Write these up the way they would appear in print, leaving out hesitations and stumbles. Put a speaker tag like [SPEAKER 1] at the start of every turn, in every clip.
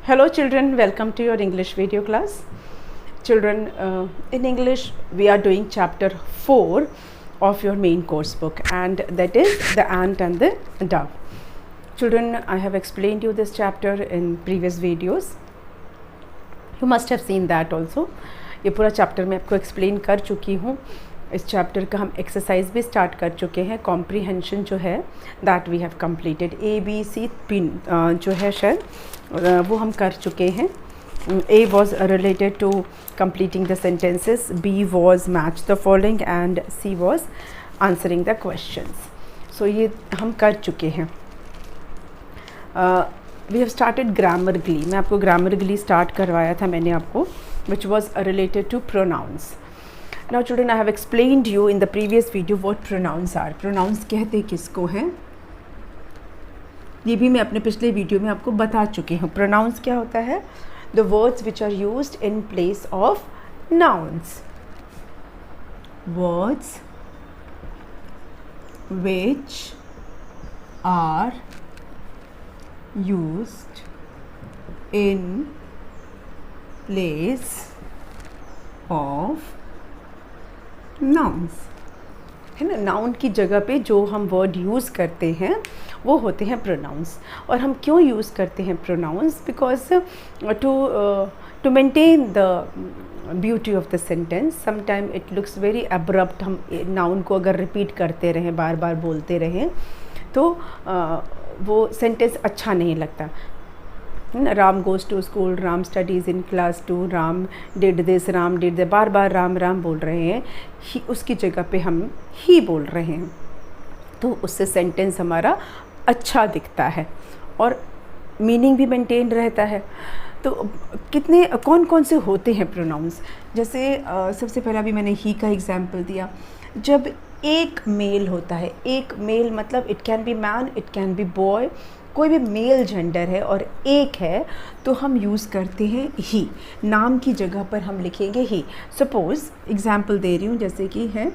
[SPEAKER 1] Hello children, welcome to your English video class. Children, in English we are doing chapter 4 of your main course book, and that is the ant and the dove. Children, I have explained you this chapter in previous videos. You must have seen that also. ये पूरा chapter मैं आपको explain कर चुकी हूँ. इस chapter का हम एक्सरसाइज भी स्टार्ट कर चुके हैं. कॉम्प्रीहेंशन जो है that we have completed. ABC pin जो है शायद वो हम कर चुके हैं. A was related to completing the sentences, B was match the following and C was answering the questions. So ये हम कर चुके हैं. We have started grammarly. मैं आपको grammarly स्टार्ट करवाया था मैंने आपको, which was related to pronouns. Now children, I have explained you in the previous video what pronouns are. Pronouns कहते किसको हैं ये भी मैं अपने पिछले वीडियो में आपको बता चुकी हूँ. Pronouns क्या होता है? The words which are used in place of nouns. Words which are used in place of nouns. है ना, नाउन की जगह पे जो हम वर्ड यूज़ करते हैं वो होते हैं प्रोनाउंस. और हम क्यों यूज़ करते हैं pronouns? Because to maintain the beauty of the sentence. Sometime it looks very abrupt. हम नाउन को अगर रिपीट करते रहें, बार बार बोलते रहें, तो वो सेंटेंस अच्छा नहीं लगता. Ram goes to school, Ram studies in class 2, Ram did this, Ram did the, बार बार राम राम बोल रहे हैं. ही उसकी जगह पे हम ही बोल रहे हैं, तो उससे सेंटेंस हमारा अच्छा दिखता है और मीनिंग भी मेंटेन रहता है. तो कितने कौन कौन से होते हैं प्रोनाउंस? जैसे सबसे पहला भी मैंने ही का एग्जाम्पल दिया. जब एक मेल होता है, एक मेल मतलब it can be man, it can be boy, कोई भी मेल जेंडर है और एक है, तो हम यूज़ करते हैं ही. नाम की जगह पर हम लिखेंगे ही. सपोज़ एग्जाम्पल दे रही हूँ, जैसे कि है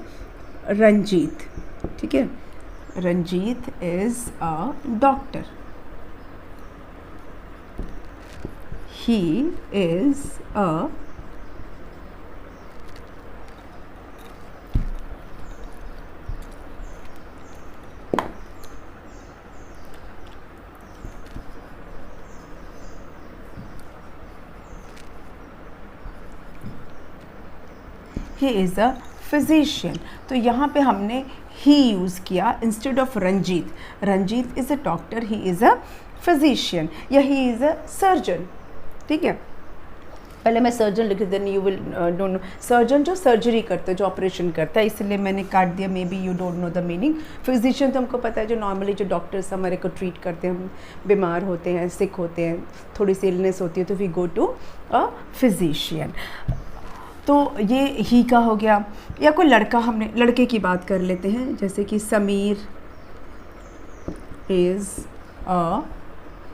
[SPEAKER 1] रंजीत. ठीक है, Ranjeet is a doctor. He is a he is a physician. तो यहाँ पे हमने ही यूज़ किया instead of Ranjeet. Ranjeet is a doctor, he is a physician, या ही इज़ अ सर्जन. ठीक है, पहले मैं सर्जन लिख then you will don't know. Surgeon जो सर्जरी करता है, जो ऑपरेशन करता है, इसलिए मैंने काट दिया. May be you don't know the meaning. Physician तो हमको पता है, जो नॉर्मली जो डॉक्टर्स हमारे को ट्रीट करते हैं, हम बीमार होते हैं, सिक होते हैं, थोड़ी सी इलनेस होती है, तो we go to a physician. तो ये ही का हो गया. या कोई लड़का, हमने लड़के की बात कर लेते हैं, जैसे कि Sameer is a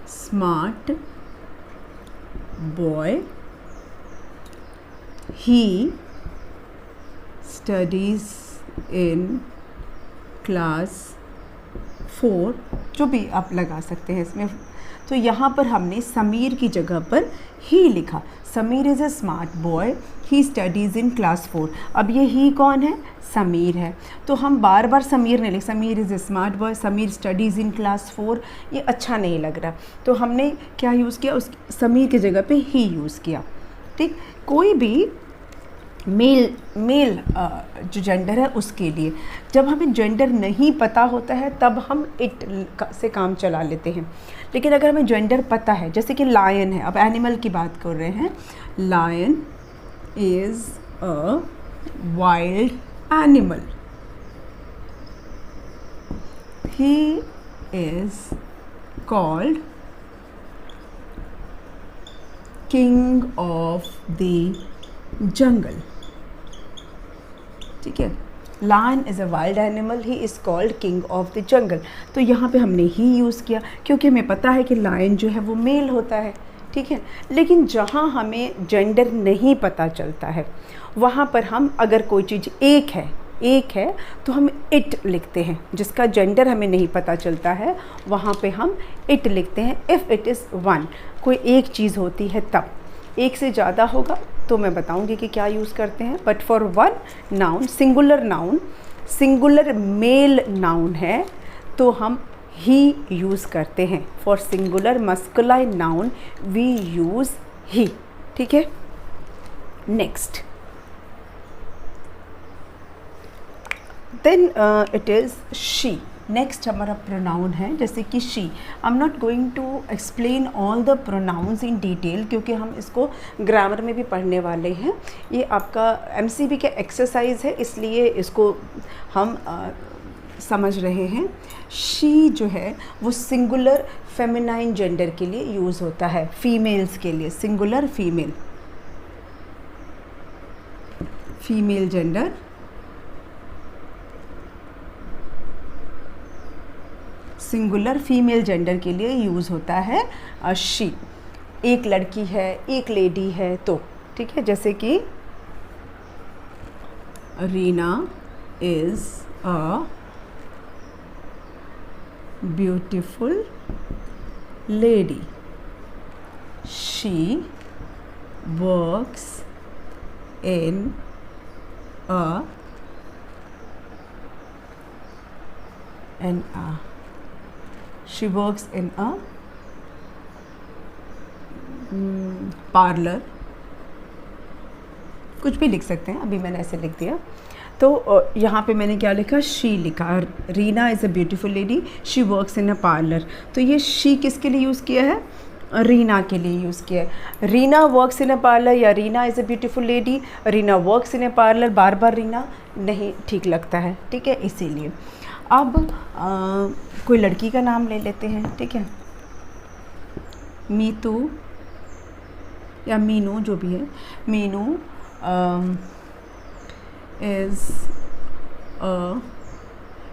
[SPEAKER 1] smart boy, he studies in class 4, जो भी आप लगा सकते हैं इसमें. तो यहाँ पर हमने समीर की जगह पर ही लिखा. Sameer is a smart boy, he studies in class 4. अब ये ही कौन है? समीर है. तो हम बार बार समीर नहीं लिख. Sameer is a smart boy, Sameer studies in class 4, ये अच्छा नहीं लग रहा. तो हमने क्या यूज़ किया? उस समीर की जगह पे ही यूज़ किया. ठीक, कोई भी मेल जो जेंडर है उसके लिए. जब हमें जेंडर नहीं पता होता है तब हम इट से काम चला लेते हैं. लेकिन अगर हमें जेंडर पता है, जैसे कि लायन है, अब एनिमल की बात कर रहे हैं, lion is a wild animal, he is called king of the jungle. ठीक है, lion is a wild animal, he is called king of the jungle. तो यहाँ पे हमने ही यूज़ किया क्योंकि हमें पता है कि लायन जो है वो मेल होता है. ठीक है, लेकिन जहाँ हमें जेंडर नहीं पता चलता है वहाँ पर हम अगर कोई चीज़ एक है तो हम इट लिखते हैं. जिसका जेंडर हमें नहीं पता चलता है वहाँ पे हम इट लिखते हैं. इफ़ इट इज़ वन, कोई एक चीज़ होती है तब, एक से ज़्यादा होगा तो मैं बताऊंगी कि क्या यूज़ करते हैं। But for one noun, singular male noun है तो हम ही यूज़ करते हैं। For singular masculine noun we use he. ठीक है, next then it is she. Next हमारा प्रोनाउन है जैसे कि she. I am not going to explain all the pronouns in detail क्योंकि हम इसको ग्रामर में भी पढ़ने वाले हैं। ये आपका एमसीबी का एक्सरसाइज है इसलिए इसको हम समझ रहे हैं। शी जो है वो सिंगुलर फेमिनाइन जेंडर के लिए यूज़ होता है, फीमेल्स के लिए। Singular female gender, singular female gender के लिए यूज़ होता है शी। एक लड़की है, एक लेडी है तो, ठीक है, जैसे कि Reena is a beautiful lady, she works in she works in a parlour, कुछ भी लिख सकते हैं, अभी मैंने ऐसे लिख दिया। तो यहाँ पे मैंने क्या लिखा, शी लिखा। Reena is a beautiful lady, she works in a parlour. तो ये शी किसके लिए यूज़ किया है, रीना के लिए यूज़ किया है। Reena works in a parlour या Reena is a beautiful lady, Reena works in a parlour, बार बार रीना नहीं ठीक लगता है, ठीक है, इसीलिए। अब कोई लड़की का नाम ले लेते हैं, ठीक है, मीतू या मीनू जो भी है। Meenu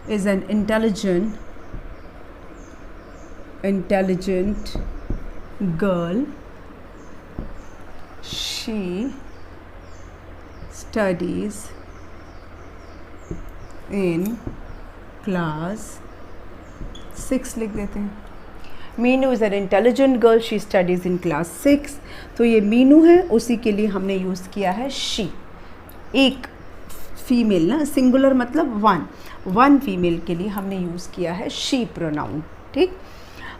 [SPEAKER 1] is an intelligent girl. She studies in class 6 लिख देते हैं। Meenu is an intelligent girl, she studies in class 6। तो ये मीनू है, उसी के लिए हमने यूज़ किया है शी। एक फीमेल ना, सिंगुलर मतलब वन फीमेल के लिए हमने यूज़ किया है शी प्रोनाउन, ठीक।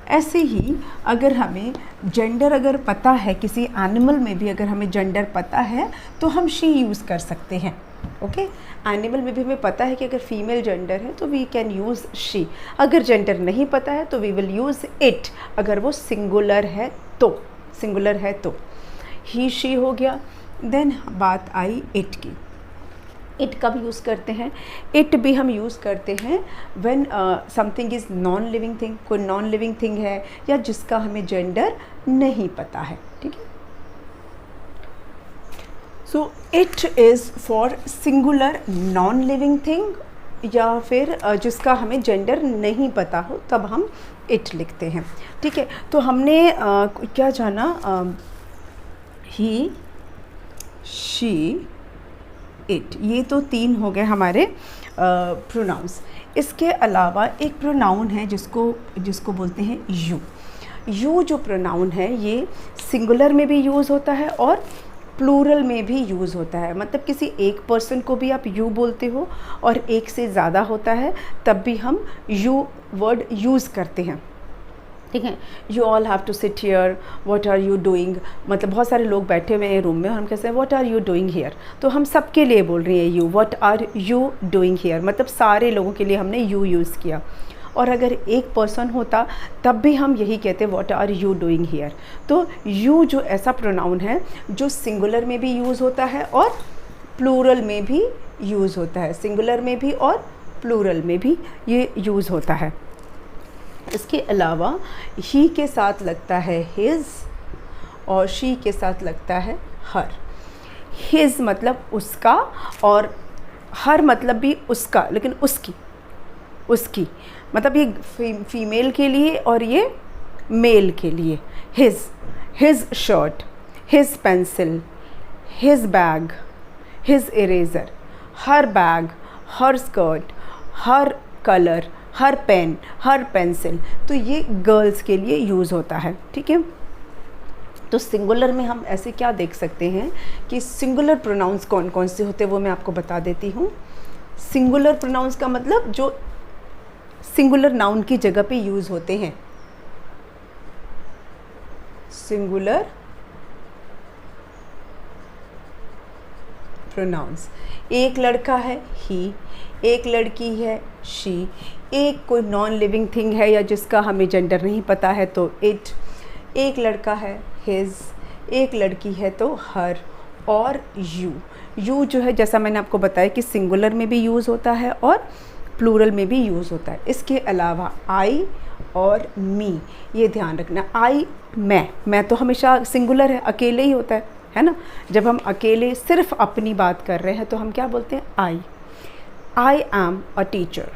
[SPEAKER 1] ऐसे ही अगर हमें जेंडर अगर पता है, किसी एनिमल में भी अगर हमें जेंडर पता है तो हम शी यूज़ कर सकते हैं, ओके। एनिमल में भी हमें पता है कि अगर फीमेल जेंडर है तो वी कैन यूज़ शी। अगर जेंडर नहीं पता है तो वी विल यूज़ इट, अगर वो सिंगुलर है तो ही शी हो गया। देन बात आई इट की। इट कब यूज़ करते हैं, इट भी हम यूज़ करते हैं when something is non living thing, कोई नॉन लिविंग थिंग है या जिसका हमें जेंडर नहीं पता है, ठीक है। So it is for singular non living thing या फिर जिसका हमें जेंडर नहीं पता हो तब हम इट लिखते हैं, ठीक है। तो हमने क्या जाना, ही, शी, इट, ये तो 3 हो गए हमारे प्रोनाउंस। इसके अलावा एक प्रोनाउन है जिसको बोलते हैं यू। यू जो प्रोनाउन है ये सिंगुलर में भी यूज़ होता है और प्लूरल में भी यूज़ होता है। मतलब किसी एक पर्सन को भी आप यू बोलते हो और एक से ज़्यादा होता है तब भी हम यू वर्ड यूज़ करते हैं, ठीक है। You all have to sit here, what are you doing, मतलब बहुत सारे लोग बैठे हुए हैं रूम में और हम कहते हैं what are you doing here, तो हम सबके लिए बोल रहे हैं you, what are you doing here, मतलब सारे लोगों के लिए हमने यू यूज़ किया। और अगर एक पर्सन होता तब भी हम यही कहते हैं what are you doing here. तो यू जो ऐसा प्रोनाउन है जो सिंगुलर में भी यूज़ होता है और प्लूरल में भी यूज़ होता है, सिंगुलर में भी और प्लूरल में भी ये यूज़ होता है। इसके अलावा ही के साथ लगता है हिज और शी के साथ लगता है हर। हिज मतलब उसका और हर मतलब भी उसका, लेकिन उसकी मतलब ये फीमेल के लिए और ये मेल के लिए। His shirt, his pencil, his bag, his eraser, her bag, her skirt, her colour, her pen, her pencil, तो ये गर्ल्स के लिए यूज़ होता है, ठीक है। तो सिंगुलर में हम ऐसे क्या देख सकते हैं कि सिंगुलर प्रोनाउंस कौन कौन से होते हैं वो मैं आपको बता देती हूँ। सिंगुलर प्रोनाउंस का मतलब जो सिंगुलर नाउन की जगह पे यूज़ होते हैं। सिंगुलर प्रोनाउंस, एक लड़का है ही, एक लड़की है शी, एक कोई नॉन लिविंग थिंग है या जिसका हमें जेंडर नहीं पता है तो इट, एक लड़का है हिज, एक लड़की है तो हर, और यू। यू जो है जैसा मैंने आपको बताया कि सिंगुलर में भी यूज़ होता है और प्लूरल में भी यूज़ होता है। इसके अलावा आई और मी, ये ध्यान रखना। आई मैं तो हमेशा सिंगुलर है, अकेले ही होता है ना। जब हम अकेले सिर्फ अपनी बात कर रहे हैं तो हम क्या बोलते हैं, I am a teacher,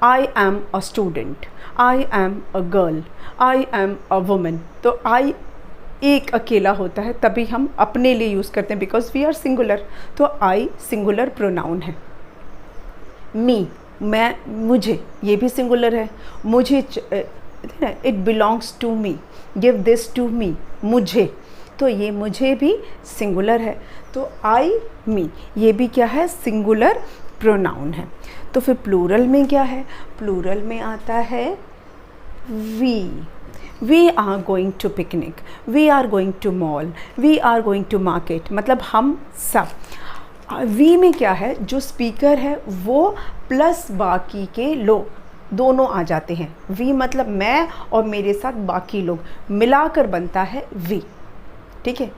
[SPEAKER 1] I am a student, I am a girl, I am a woman. तो आई एक अकेला होता है तभी हम अपने लिए यूज़ करते हैं, बिकॉज वी आर सिंगुलर। तो आई सिंगुलर प्रोनाउन है। मी, मैं, मुझे, ये भी सिंगुलर है। मुझे, it belongs to me, give this to me, मुझे, तो ये मुझे भी सिंगुलर है। तो आई मी ये भी क्या है, सिंगुलर प्रोनाउन है। तो फिर प्लूरल में क्या है, प्लूरल में आता है we are going to picnic, we are going to mall, we are going to market, मतलब हम सब। वी में क्या है, जो स्पीकर है वो प्लस बाकी के लोग दोनों आ जाते हैं। वी मतलब मैं और मेरे साथ बाकी लोग मिलाकर बनता है वी, ठीक है।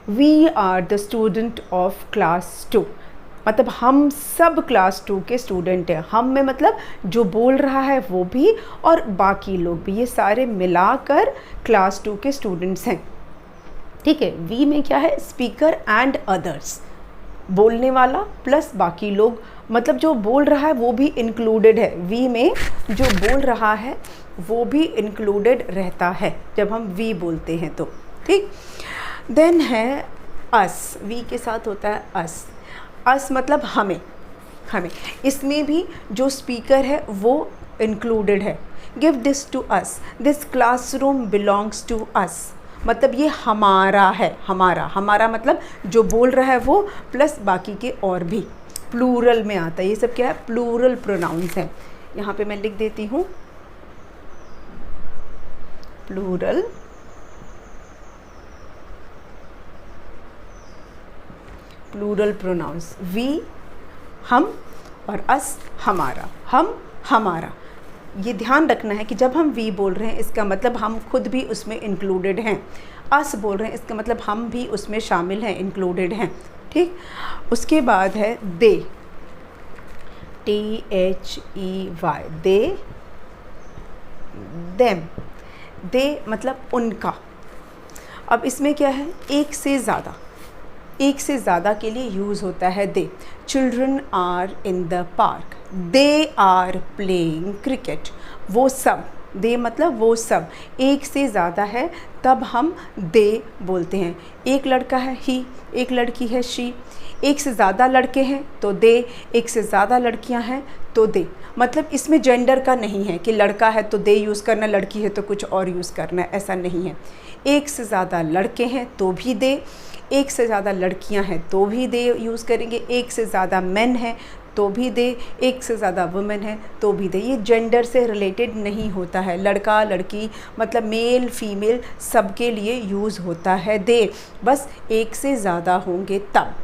[SPEAKER 1] We are the student of class 2, मतलब हम सब क्लास 2 के स्टूडेंट हैं। हम में मतलब जो बोल रहा है वो भी और बाकी लोग भी, ये सारे मिलाकर क्लास 2 के स्टूडेंट्स हैं, ठीक है। वी में क्या है, स्पीकर एंड अदर्स, बोलने वाला प्लस बाकी लोग, मतलब जो बोल रहा है वो भी इंक्लूडेड है। वी में जो बोल रहा है वो भी इंक्लूडेड रहता है जब हम वी बोलते हैं तो, ठीक। देन है अस, वी के साथ होता है अस। अस मतलब हमें, इसमें भी जो स्पीकर है वो इंक्लूडेड है। Give this to us, this classroom belongs to us, मतलब ये हमारा है। हमारा मतलब जो बोल रहा है वो प्लस बाकी के और भी, प्लूरल में आता है। ये सब क्या है, प्लूरल प्रोनाउंस है। यहाँ पे मैं लिख देती हूँ प्लूरल प्रोनाउंस। वी हम और अस हमारा, हम हमारा। ये ध्यान रखना है कि जब हम वी बोल रहे हैं इसका मतलब हम खुद भी उसमें इंक्लूडेड हैं। अस बोल रहे हैं इसका मतलब हम भी उसमें शामिल हैं, इंक्लूडेड हैं, ठीक। उसके बाद है दे, THEY, दे, देम, दे मतलब उनका। अब इसमें क्या है, एक से ज़्यादा के लिए यूज़ होता है they. Children are in the park, they are playing cricket, वो सब, दे मतलब वो सब, एक से ज़्यादा है तब हम दे बोलते हैं। एक लड़का है ही, एक लड़की है शी, एक से ज़्यादा लड़के हैं तो दे, एक से ज़्यादा लड़कियां हैं तो दे। मतलब इसमें जेंडर का नहीं है कि लड़का है तो दे यूज़ करना, लड़की है तो कुछ और यूज़ करना, ऐसा नहीं है। एक से ज़्यादा लड़के हैं तो भी दे, एक से ज़्यादा लड़कियां हैं तो भी दे यूज़ करेंगे, एक से ज़्यादा मेन हैं तो भी दे, एक से ज़्यादा वुमेन है तो भी दे। ये जेंडर से रिलेटेड नहीं होता है। लड़का लड़की मतलब मेल फीमेल सबके लिए यूज़ होता है दे, बस एक से ज़्यादा होंगे तब।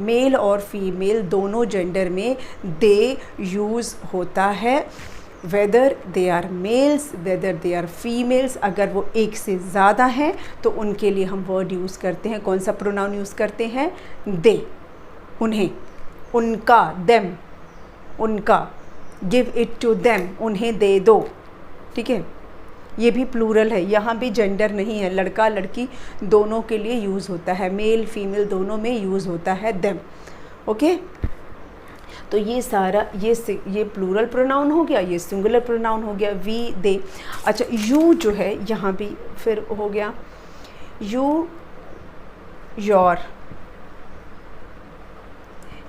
[SPEAKER 1] मेल और फीमेल दोनों जेंडर में दे यूज़ होता है, whether they are males whether they are females. अगर वो एक से ज़्यादा हैं तो उनके लिए हम वर्ड यूज़ करते हैं, कौन सा प्रोनाउन यूज़ करते हैं, दे, उन्हें, उनका, देम, उनका, गिव इट टू देम, उन्हें दे दो, ठीक है। ये भी प्लूरल है, यहाँ भी जेंडर नहीं है, लड़का लड़की दोनों के लिए यूज़ होता है, मेल फीमेल दोनों में यूज़ होता है देम, ओके। तो ये सारा ये प्लूरल प्रोनाउन हो गया, ये सिंगुलर प्रोनाउन हो गया, वी दे। अच्छा, यू जो है यहाँ भी फिर हो गया यू, योर,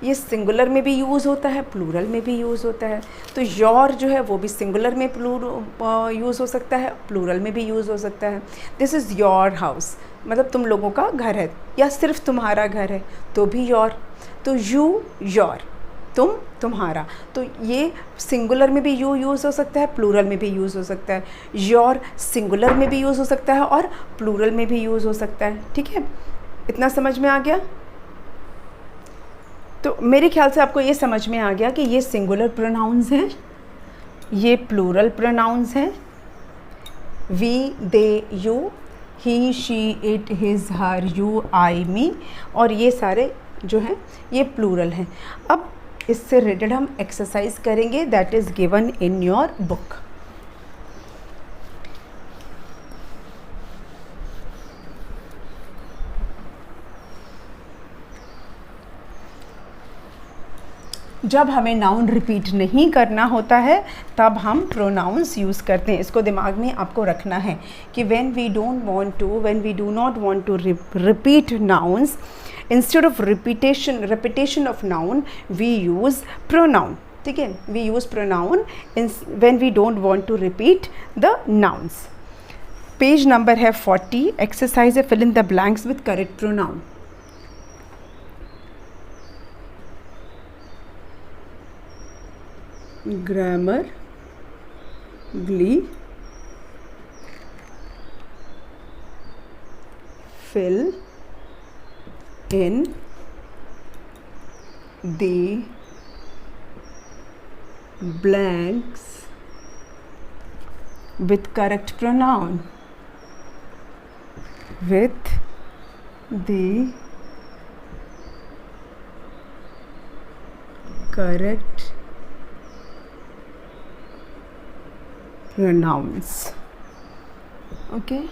[SPEAKER 1] ये सिंगुलर में भी यूज़ होता है, प्लूरल में भी यूज़ होता है। तो योर जो है वो भी सिंगुलर में यूज़ हो सकता है, प्लूरल में भी यूज़ हो सकता है। दिस इज़ योर हाउस, मतलब तुम लोगों का घर है, या सिर्फ तुम्हारा घर है तो भी योर। तो यू योर, तुम तुम्हारा, तो ये सिंगुलर में भी यू यूज़ हो सकता है, प्लूरल में भी यूज़ हो सकता है। योर सिंगुलर में भी यूज़ हो सकता है और प्लूरल में भी यूज़ हो सकता है। ठीक है, इतना समझ में आ गया? तो मेरे ख्याल से आपको ये समझ में आ गया कि ये सिंगुलर प्रोनाउंस हैं, ये प्लूरल प्रोनाउंस हैं। We, they, you, he, she, it, his, her, you, I, me, और ये सारे जो हैं ये प्लूरल हैं। अब इससे रिलेटेड हम एक्सरसाइज करेंगे, that is given in your book. जब हमें नाउन रिपीट नहीं करना होता है तब हम प्रोनाउंस यूज़ करते हैं। इसको दिमाग में आपको रखना है कि when we do not want to repeat nouns, instead of repetition of noun, we use pronoun. ठीक है, we use pronoun when we don't want to repeat the nouns. Page number है 40, एक्सरसाइज है fill in the blanks with correct pronoun. Grammar ग्ली fill in the blanks with correct pronoun. With the correct pronouns. Okay,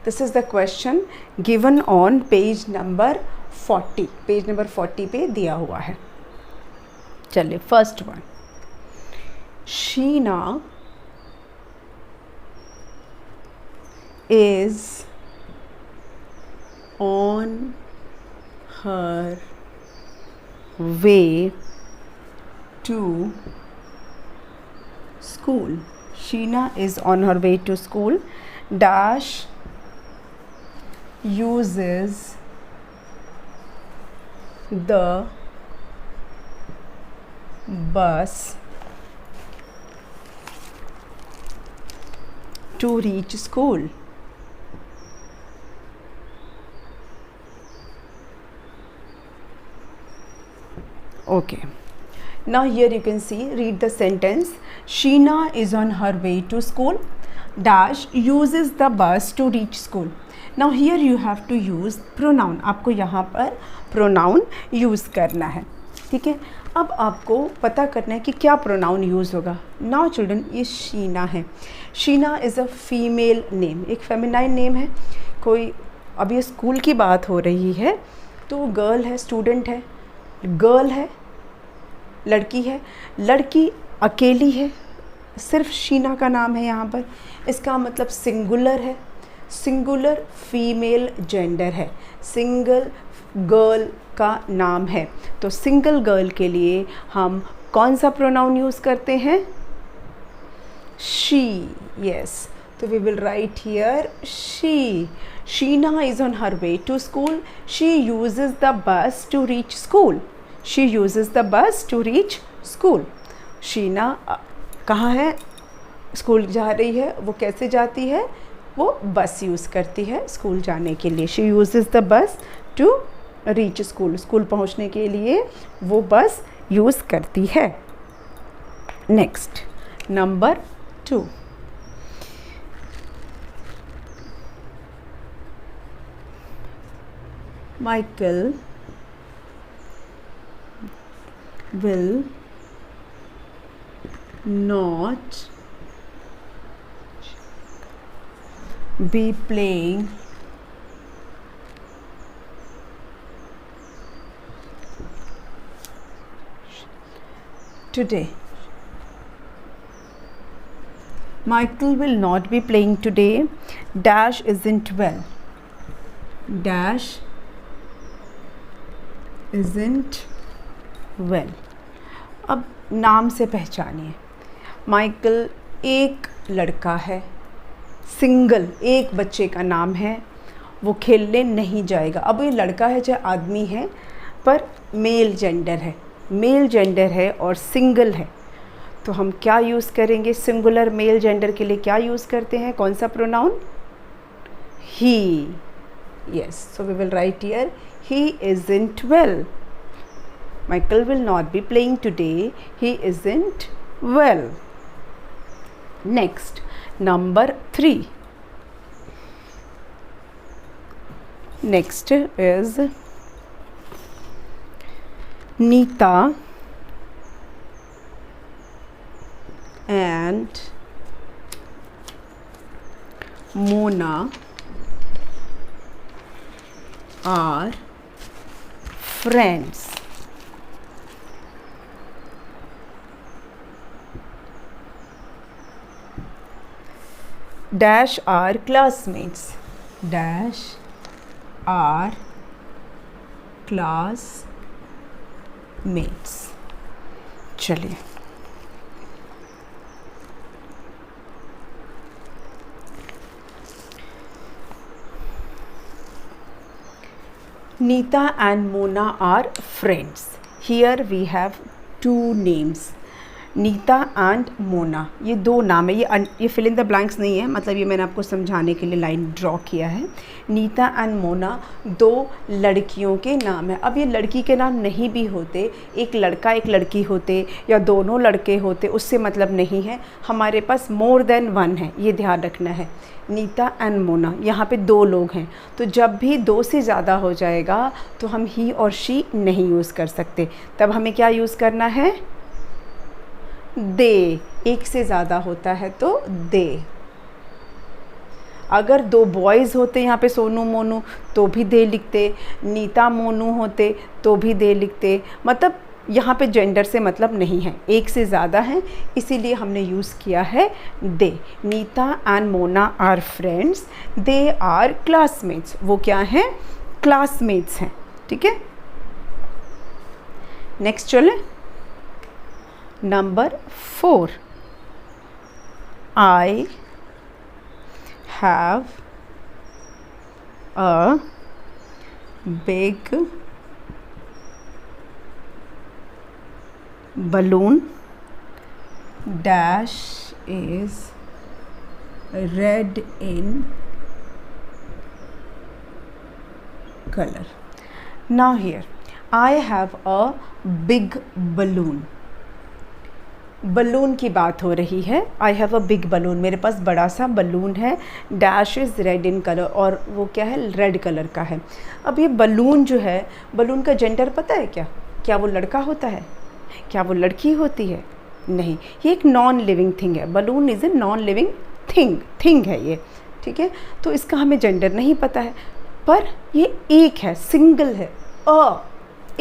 [SPEAKER 1] this is the question given on page number 40. Page number 40 पे दिया हुआ है। चलिए, first one, Sheena is on her way to school. Sheena is on her way to school. Dash uses the bus to reach school. Okay, now here you can see, read the sentence. Sheena is on her way to school. Dash uses the bus to reach school. Now here you have to use pronoun. आपको यहाँ पर pronoun use करना है। ठीक है, अब आपको पता करना है कि क्या प्रोनाउन यूज़ होगा। नाउ चिल्ड्रन, ये शीना है। Sheena is a female name, एक फेमिनाइन नेम है। कोई, अब ये स्कूल की बात हो रही है तो गर्ल है, स्टूडेंट है, गर्ल है, लड़की है, लड़की अकेली है, सिर्फ शीना का नाम है यहाँ पर। इसका मतलब सिंगुलर है, सिंगुलर फीमेल जेंडर है, सिंगल गर्ल का नाम है। तो सिंगल गर्ल के लिए हम कौन सा प्रोनाउन यूज़ करते हैं? शी। यस, तो we will write here she. Sheena is on her way to school. She uses the bus to reach school. She uses the bus to reach school. Sheena कहाँ है? स्कूल जा रही है। वो कैसे जाती है? वो बस यूज़ करती है स्कूल जाने के लिए. She uses the bus to reach school. School पहुंचने के लिए वो बस यूज़ करती है. Next, number 2. Michael will not be playing today. Michael will not be playing today. Dash isn't well. Dash isn't well. अब नाम से पहचानिए। माइकल एक लड़का है, सिंगल, एक बच्चे का नाम है, वो खेलने नहीं जाएगा। अब ये लड़का है चाहे आदमी है, पर मेल जेंडर है और सिंगल है, तो हम क्या यूज़ करेंगे? सिंगुलर मेल जेंडर के लिए क्या यूज़ करते हैं? कौन सा pronoun? He. Yes, so we will write here he isn't well. Michael will not be playing today. He isn't well. Next, number 3. Next is Neeta and Mona are friends. Dash are classmates. Dash are classmates. चलिए, Neeta and Mona are friends. Here we have two names. Neeta and Mona, ये दो नाम है। ये fill in the blanks नहीं है, मतलब ये मैंने आपको समझाने के लिए लाइन ड्रॉ किया है। नीता एंड मोना दो लड़कियों के नाम है। अब ये लड़की के नाम नहीं भी होते, एक लड़का एक लड़की होते या दोनों लड़के होते, उससे मतलब नहीं है। हमारे पास मोर देन वन है, ये ध्यान रखना है। नीता एंड मोना, यहाँ पे दो लोग हैं, तो जब भी दो से ज़्यादा हो जाएगा तो हम ही और शी नहीं यूज़ कर सकते। तब हमें क्या यूज़ करना है? दे। एक से ज़्यादा होता है तो दे। अगर दो बॉयज़ होते यहाँ पे सोनू मोनू तो भी दे लिखते, नीता मोनू होते तो भी दे लिखते। मतलब यहाँ पे जेंडर से मतलब नहीं है, एक से ज़्यादा है, इसीलिए हमने यूज़ किया है they. Neeta and Mona are friends, they are classmates. वो क्या हैं? क्लासमेट्स हैं। ठीक है, नेक्स्ट चले। Number 4. I have a big balloon. Dash is red in color. Now here, I have a big balloon. Balloon की बात हो रही है। I have a big balloon, मेरे पास बड़ा सा बलून है। Dash is red in colour, और वो क्या है? रेड कलर का है। अब ये बलून जो है, बलून का जेंडर पता है क्या? क्या वो लड़का होता है? क्या वो लड़की होती है? नहीं, ये एक नॉन लिविंग थिंग है। Balloon is a non living thing है ये। ठीक है, तो इसका हमें जेंडर नहीं पता है, पर ये एक है, सिंगल है।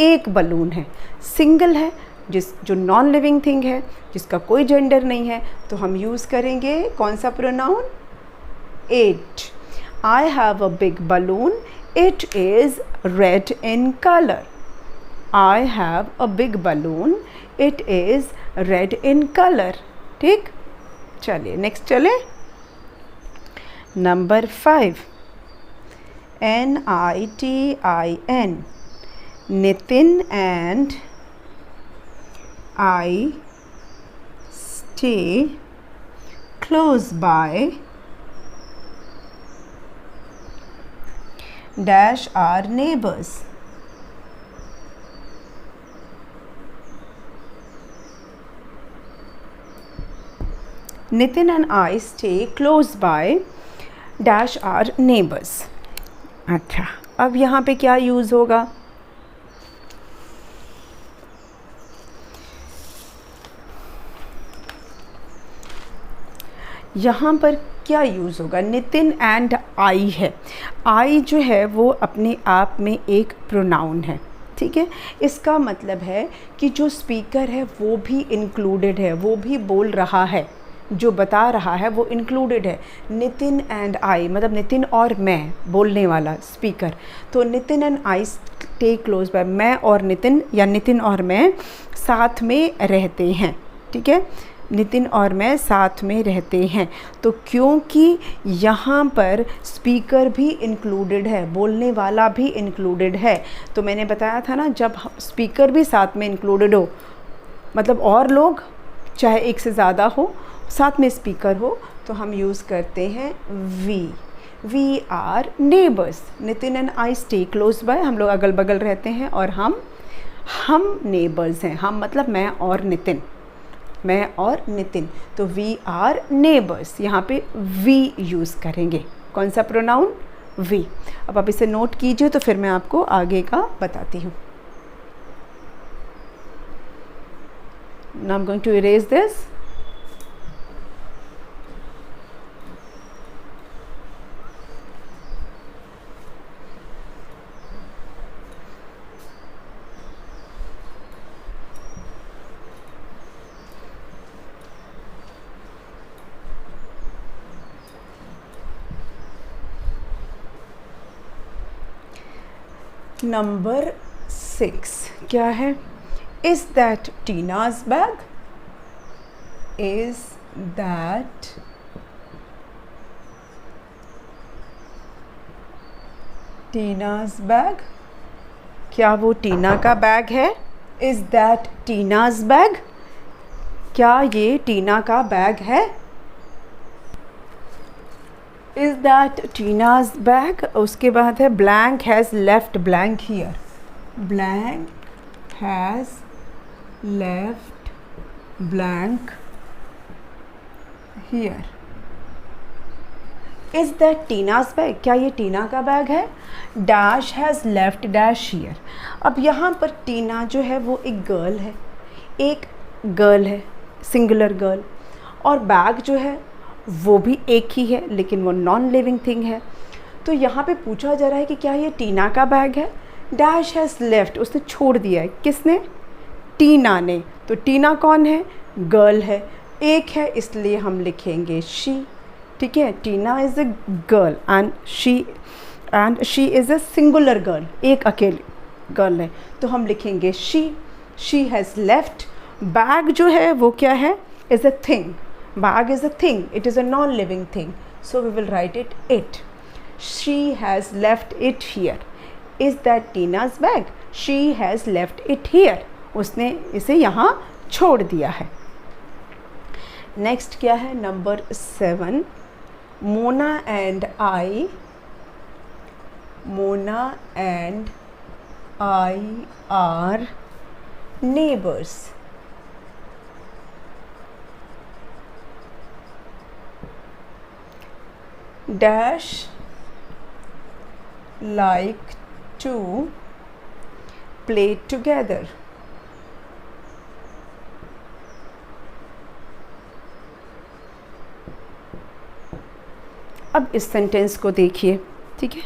[SPEAKER 1] एक बलून है, सिंगल है, जो नॉन लिविंग थिंग है, जिसका कोई जेंडर नहीं है, तो हम यूज़ करेंगे कौन सा pronoun? It. I have a big balloon, it is red in colour. I have a big balloon, it is red in colour. ठीक, चलिए नेक्स्ट चले। Number 5, NITIN, Nitin and I stay close by. Dash are neighbors. Nitin and I stay close by. Dash are neighbors. अच्छा, अब यहाँ पे क्या use होगा? यहाँ पर क्या यूज़ होगा? नितिन एंड आई है। आई जो है वो अपने आप में एक प्रोनाउन है। ठीक है, इसका मतलब है कि जो स्पीकर है वो भी इंक्लूडेड है, वो भी बोल रहा है। जो बता रहा है वो इंक्लूडेड है। नितिन एंड आई मतलब नितिन और मैं, बोलने वाला स्पीकर। तो Nitin and I stay close bye, मैं और नितिन या नितिन और मैं साथ में रहते हैं। ठीक है, नितिन और मैं साथ में रहते हैं। तो क्योंकि यहाँ पर स्पीकर भी इंक्लूडेड है, बोलने वाला भी इंक्लूडेड है, तो मैंने बताया था ना, जब स्पीकर भी साथ में इंक्लूडेड हो, मतलब और लोग चाहे एक से ज़्यादा हो, साथ में स्पीकर हो, तो हम यूज़ करते हैं we are neighbours. Nitin and I stay close by, हम लोग अगल बगल रहते हैं, और हम नेबर्स हैं। हम मतलब मैं और नितिन, मैं और नितिन। तो वी आर नेबर्स, यहाँ पे वी यूज़ करेंगे। कौन सा प्रोनाउन? वी। अब आप इसे नोट कीजिए, तो फिर मैं आपको आगे का बताती हूँ। Now I'm going to erase this. Number 6 क्या है? Is that Tina's bag? Is that Tina's bag? क्या वो टीना का बैग है? Is that Tina's bag? क्या ये टीना का बैग है? Is that Tina's bag? उसके बाद है blank has left blank here. Blank has left blank here. Is that Tina's bag? क्या ये टीना का बैग है? Dash has left dash here. अब यहाँ पर टीना जो है वो एक गर्ल है, एक गर्ल है, सिंगुलर गर्ल, और बैग जो है वो भी एक ही है, लेकिन वो नॉन लिविंग थिंग है। तो यहाँ पे पूछा जा रहा है कि क्या ये टीना का बैग है? डैश हैज़ लेफ्ट, उसने छोड़ दिया है। किसने? टीना ने। तो टीना कौन है? गर्ल है, एक है, इसलिए हम लिखेंगे शी। ठीक है, Tina is a girl and she is a singular girl, एक अकेली गर्ल है, तो हम लिखेंगे शी हैज़ लेफ्ट। बैग जो है वो क्या है? Is a thing. Bag is a thing, it is a non-living thing, so we will write it. She has left it here. Is that Tina's bag? She has left it here. उसने इसे यहाँ छोड़ दिया है। Next क्या है? Number 7, Mona and I are neighbours. Dash like to play together. अब इस सेंटेंस को देखिए। ठीक है,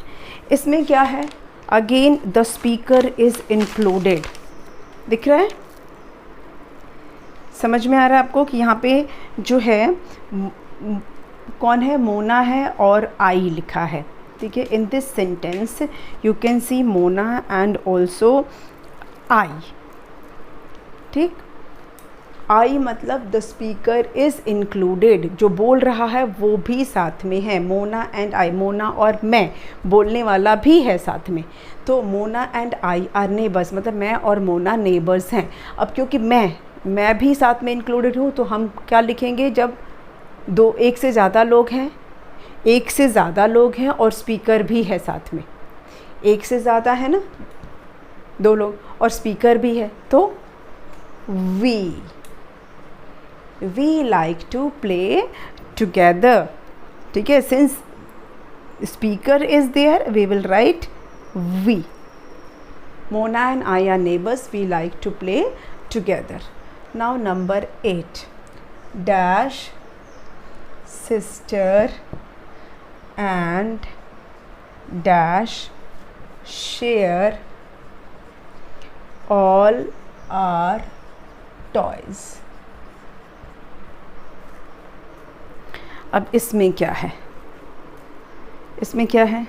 [SPEAKER 1] इसमें क्या है? Again the speaker is included. दिख रहा है? समझ में आ रहा है आपको कि यहाँ पे जो है कौन है? मोना है और आई लिखा है। ठीक है, in this sentence you can see Mona and also I. ठीक, आई मतलब द स्पीकर इज़ इंक्लूडेड, जो बोल रहा है वो भी साथ में है। मोना एंड आई, मोना और मैं, बोलने वाला भी है साथ में। तो Mona and I are neighbours, मतलब मैं और मोना नेबर्स हैं। अब क्योंकि मैं भी साथ में इंक्लूडेड हूँ, तो हम क्या लिखेंगे? जब एक से ज़्यादा लोग हैं, एक से ज़्यादा लोग हैं और स्पीकर भी है साथ में। एक से ज़्यादा है ना, 2 लोग, और स्पीकर भी है, तो we like to play together. ठीक है, since speaker is there we will write we. Mona and I are neighbours, we like to play together. Now number 8, dash sister and dash share all our toys. अब इसमें क्या है, इसमें क्या है,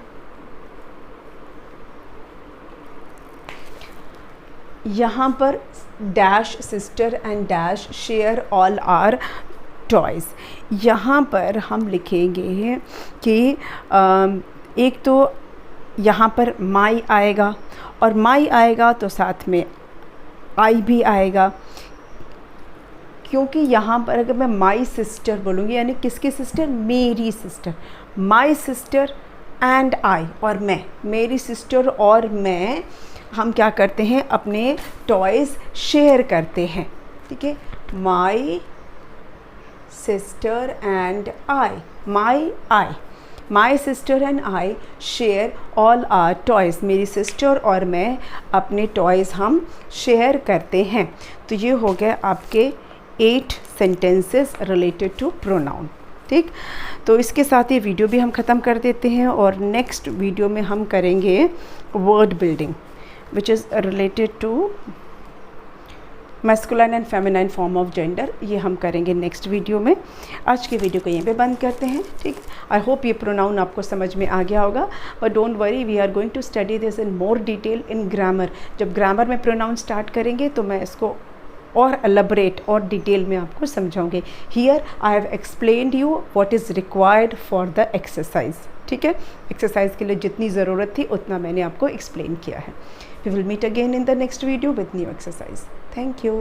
[SPEAKER 1] यहाँ पर dash sister and dash share all our toys. यहाँ पर हम लिखेंगे कि एक तो यहाँ पर माई आएगा, और माई आएगा तो साथ में आई भी आएगा, क्योंकि यहाँ पर अगर मैं माई सिस्टर बोलूँगी यानी किसकी सिस्टर, मेरी सिस्टर, माई सिस्टर एंड आई, और मैं, मेरी सिस्टर और मैं, हम क्या करते हैं, अपने टॉयज़ शेयर करते हैं, ठीक है। My sister and I, my sister and I share all our toys, मेरी सिस्टर और मैं अपने टॉयज़ हम शेयर करते हैं। तो ये हो गया आपके 8 सेंटेंसेस रिलेटेड टू प्रोनाउन, ठीक। तो इसके साथ ये वीडियो भी हम ख़त्म कर देते हैं, और नेक्स्ट वीडियो में हम करेंगे word building which is related to masculine and feminine form of gender. ये हम करेंगे नेक्स्ट वीडियो में। आज की वीडियो को यहीं पे बंद करते हैं, ठीक। आई होप ये प्रोनाउन आपको समझ में आ गया होगा, but don't worry, we are going to study this in more detail in grammar. जब ग्रामर में प्रोनाउन स्टार्ट करेंगे तो मैं इसको और एलैबोरेट और डिटेल में आपको समझाऊंगे। Here I have explained you what is required for the exercise, ठीक है। एक्सरसाइज के लिए जितनी ज़रूरत थी उतना मैंने आपको एक्सप्लेन किया है। We will meet again in the next video with new exercise. Thank you.